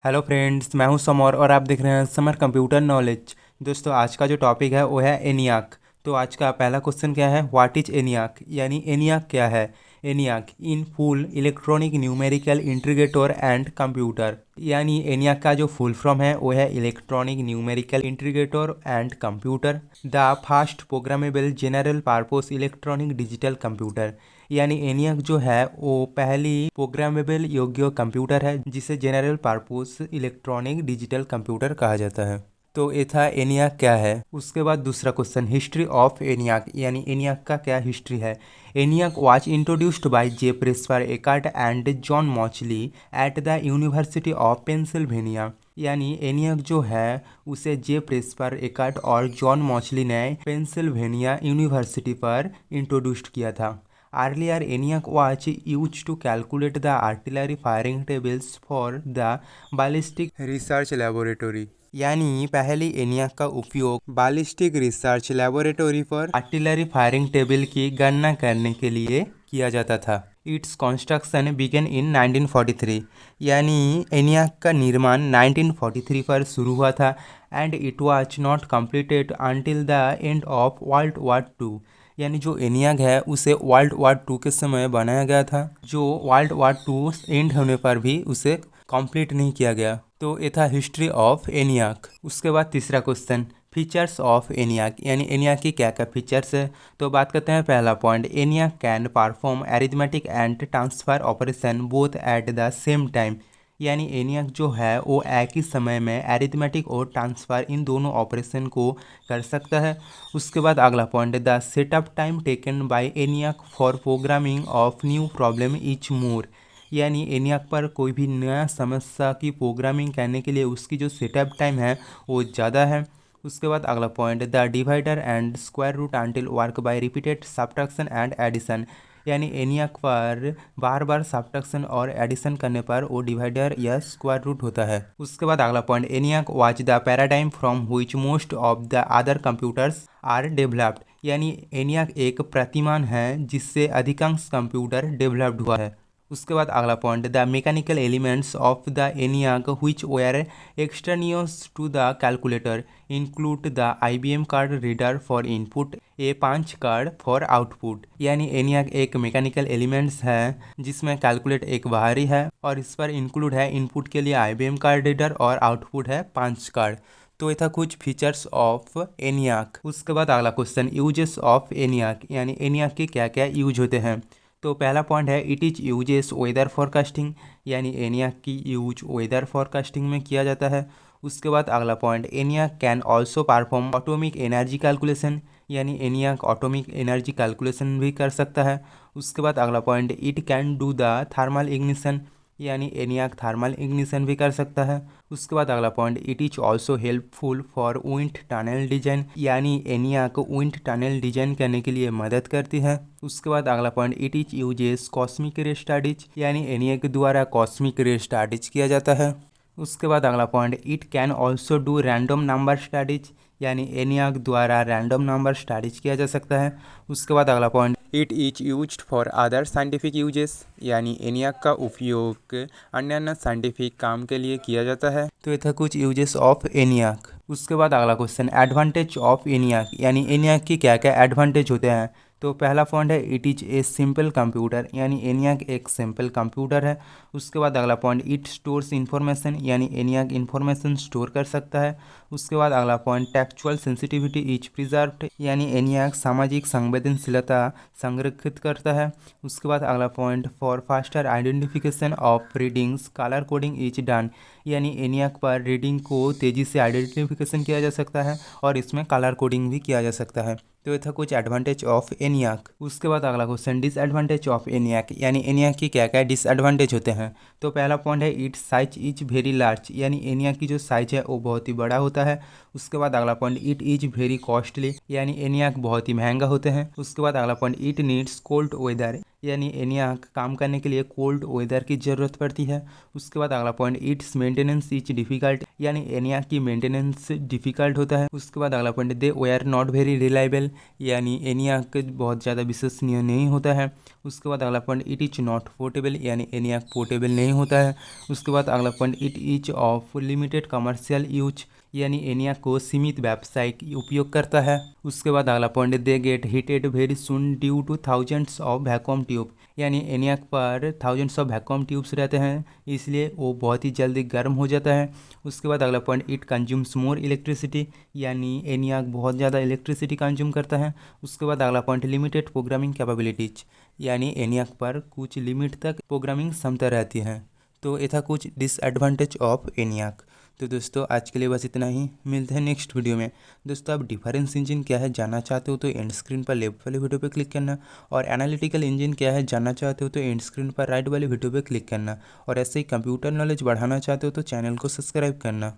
Hello friends, मैं हूं summer और आप देख रहे हैं समर कंप्यूटर नॉलेज। दोस्तों, आज का जो टॉपिक है वो है एनियाक। तो आज का पहला क्वेश्चन क्या है, व्हाट इज एनियाक, यानी एनियाक क्या है। ENIAC in full electronic numerical integrator and computer, यानी एनियाक का जो फुल फॉर्म है वो है electronic numerical integrator and computer, the fast programmable general purpose electronic digital computer. यानी एनियाक जो है वो पहली प्रोग्रामेबल योग्य कंप्यूटर है जिसे general purpose electronic digital computer कहा जाता है। तो ये था एनियाक क्या है। उसके बाद दूसरा क्वेश्चन, हिस्ट्री ऑफ एनियाक, यानी एनियाक का क्या हिस्ट्री है। ENIAC was introduced by J Presper Eckert and John Mauchly at the University of Pennsylvania. यानी एनियाक जो है उसे जे प्रेस्पर एकार्ट और जॉन मॉचली ने पेंसिल्वेनिया यूनिवर्सिटी पर इंट्रोड्यूस्ड किया था। Earlier, ENIAC was used to calculate the artillery firing tables for the ballistic research laboratory। यानी पहले एनियाक का उपयोग बैलिस्टिक रिसर्च लेबोरेटरी पर आर्टिलरी फायरिंग टेबल की गणना करने के लिए किया जाता था। इट्स कंस्ट्रक्शन बिगन इन 1943। यानी एनियाक का निर्माण 1943 पर शुरू हुआ था and it was not completed until the end of world war two. यानी जो एनियाक है उसे वर्ल्ड वॉर टू के समय बनाया गया था, जो वर्ल्ड वॉर टू एंड होने पर भी उसे कंप्लीट नहीं किया गया। तो ये था हिस्ट्री ऑफ एनियाक। उसके बाद तीसरा क्वेश्चन, फीचर्स ऑफ एनियाक, यानी एनियाक की क्या क्या फीचर्स है। तो बात करते हैं पहला point, ENIAC can perform arithmetic and transfer operation both at the same time. यानी एनियाक जो है वो एक ही समय में अरिथमेटिक और ट्रांसफ़र इन दोनों ऑपरेशन को कर सकता है। उसके बाद अगला point, the setup time taken by ENIAC for programming of new problem is more. यानी एनियाक पर कोई भी नया समस्या की प्रोग्रामिंग करने के लिए उसकी जो सेटअप टाइम है वो ज़्यादा है। उसके बाद अगला point, the divider and square root until work by repeated subtraction and addition. यानी एनियाक पर बार बार सब्ट्रैक्शन और एडिशन करने पर वो डिवाइडर या स्क्वायर रूट होता है। उसके बाद अगला point, ENIAC was the paradigm from which most of the other computers are developed. यानी एनियाक एक प्रतिमान है जिससे अधिकांश कंप्यूटर डेवलप्ड हुआ है। उसके बाद अगला point, the mechanical elements of the ENIAC which were extraneous to the calculator include the IBM card reader for input, A5 card for output. यानी एनियाक एक मैकेनिकल एलिमेंट्स है जिसमें कैलकुलेट एक बाहरी है और इस पर इंक्लूड है इनपुट के लिए IBM कार्ड रीडर और आउटपुट है 5 कार्ड। तो ये था कुछ फीचर्स ऑफ एनियाक। उसके बाद अगला क्वेश्चन, यूजेस ऑफ एनियाक, यानी एनियाक के क्या क्या यूज होते हैं। तो पहला पॉइंट है, it is uses weather forecasting. यानी एनियाक की यूज वेदर फोरकास्टिंग में किया जाता है। उसके बाद अगला point, ENIAC can also perform atomic energy calculation. यानी एनियाक ऑटोमिक एनर्जी कैलकुलेशन भी कर सकता है। उसके बाद अगला point, it can do the thermal ignition. यानी एनियाक थर्मल इग्निशन भी कर सकता है। उसके बाद अगला point, it is also helpful for wind tunnel design. यानी एनियाक विंड टनल डिजाइन करने के लिए मदद करती है। उसके बाद अगला point, it is uses cosmic रे स्टडीज। यानी एनियाक द्वारा कॉस्मिक रे स्टडीज किया जाता है। उसके बाद अगला point, it can also do random number studies. यानी एनियाक द्वारा रैंडम नंबर स्टडीज किया जा सकता है। उसके बाद अगला point, it is used for other scientific uses. यानी एनियाक का उपयोग अन्य साइंटिफिक काम के लिए किया जाता है। तो ये था कुछ यूजेस ऑफ एनियाक। उसके बाद अगला क्वेश्चन, एडवांटेज ऑफ एनियाक, यानी एनियाक की क्या क्या एडवांटेज होते हैं। तो पहला पॉइंट है, it is a simple computer. यानी एनियाक एक सिंपल कंप्यूटर है। उसके बाद अगला पॉइंट, इट स्टोर्स इन्फॉर्मेशन। यानी एनियाक इन्फॉर्मेशन स्टोर कर सकता है। उसके बाद अगला point, textual sensitivity is preserved. यानी एनियाक सामाजिक संवेदनशीलता संरक्षित करता है। उसके बाद अगला point, for faster identification of readings colour coding is done. यानी एनियाक पर रीडिंग को तेज़ी से आइडेंटिफिकेशन किया जा सकता है और इसमें कलर कोडिंग भी किया जा सकता है। तो ये था कुछ एडवांटेज ऑफ एनियाक। उसके बाद अगला क्वेश्चन, डिसएडवांटेज ऑफ एनियाक, यानी एनियाक की क्या क्या डिसएडवांटेज होते हैं। तो पहला पॉइंट है, it size is very large. यानी एनियाक की जो साइज है वो बहुत ही बड़ा होता है। उसके बाद अगला point, it is very costly. यानी एनियाक बहुत ही महंगा होते हैं। उसके बाद अगला point, it needs cold weather. यानी एनियाक काम करने के लिए कोल्ड वेदर की ज़रूरत पड़ती है। उसके बाद अगला point, its maintenance is difficult. यानी एनियाक की मेंटेनेंस डिफिकल्ट होता है। उसके बाद अगला point, they way are not very reliable. यानी एनियाक बहुत ज़्यादा विश्वसनीय नहीं होता है। उसके बाद अगला point it is not portable यानी एनियाक पोर्टेबल नहीं होता है। उसके बाद अगला point it is of limited commercial use यानी एनियाक को सीमित व्यावसायिक उपयोग करता है। उसके बाद अगला point they get heated very soon due two thousands of vacuum tube यानी एनियाक पर थाउजेंड्स ऑफ वैक्यूम ट्यूब्स रहते हैं, इसलिए वो बहुत ही जल्दी गर्म हो जाता है। उसके बाद अगला point it consumes more electricity यानी एनियाक बहुत ज़्यादा इलेक्ट्रिसिटी कंज्यूम करता है। उसके बाद अगला पॉइंट लिमिटेड प्रोग्रामिंग कैपेबिलिटीज यानी एनियाक पर कुछ लिमिट तक प्रोग्रामिंग क्षमता रहती है। तो ये था कुछ डिसएडवांटेज ऑफ एनियाक। तो दोस्तों आज के लिए बस इतना ही, मिलते हैं नेक्स्ट वीडियो में। दोस्तों आप डिफरेंस इंजन क्या है जानना चाहते हो तो एंड स्क्रीन पर लेफ्ट वाले वीडियो पर क्लिक करना, और एनालिटिकल इंजन क्या है जानना चाहते हो तो एंड स्क्रीन पर राइट वाले वीडियो पर क्लिक करना, और ऐसे ही कंप्यूटर नॉलेज बढ़ाना चाहते हो तो चैनल को सब्सक्राइब करना।